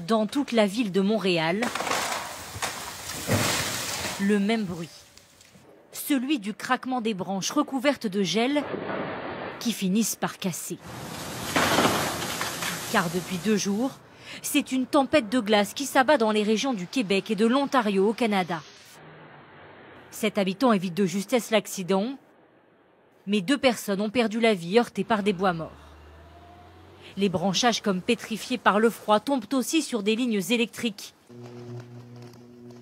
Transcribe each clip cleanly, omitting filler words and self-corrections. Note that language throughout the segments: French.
Dans toute la ville de Montréal, le même bruit. Celui du craquement des branches recouvertes de gel qui finissent par casser. Car depuis 2 jours, c'est une tempête de glace qui s'abat dans les régions du Québec et de l'Ontario au Canada. 7 habitants évitent de justesse l'accident, mais 2 personnes ont perdu la vie heurtées par des bois morts. Les branchages comme pétrifiés par le froid tombent aussi sur des lignes électriques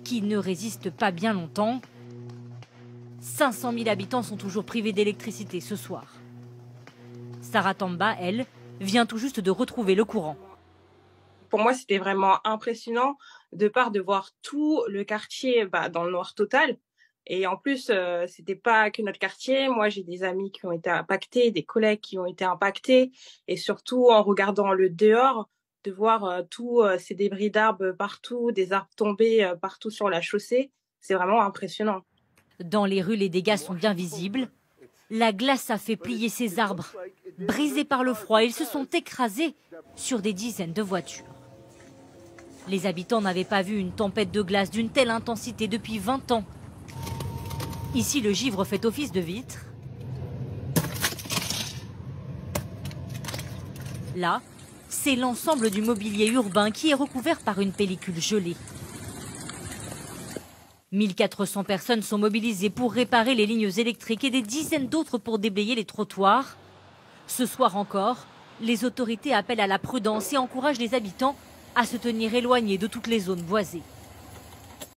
qui ne résistent pas bien longtemps. 500 000 habitants sont toujours privés d'électricité ce soir. Sarah Tamba, elle, vient tout juste de retrouver le courant. Pour moi, c'était vraiment impressionnant de voir tout le quartier dans le noir total. Et en plus, c'était pas que notre quartier. Moi, j'ai des amis qui ont été impactés, des collègues qui ont été impactés. Et surtout, en regardant le dehors, de voir tous ces débris d'arbres partout, des arbres tombés partout sur la chaussée, c'est vraiment impressionnant. Dans les rues, les dégâts sont bien visibles. La glace a fait plier ces arbres. Brisés par le froid, ils se sont écrasés sur des dizaines de voitures. Les habitants n'avaient pas vu une tempête de glace d'une telle intensité depuis 20 ans. Ici, le givre fait office de vitre. Là, c'est l'ensemble du mobilier urbain qui est recouvert par une pellicule gelée. 1400 personnes sont mobilisées pour réparer les lignes électriques et des dizaines d'autres pour déblayer les trottoirs. Ce soir encore, les autorités appellent à la prudence et encouragent les habitants à se tenir éloignés de toutes les zones boisées.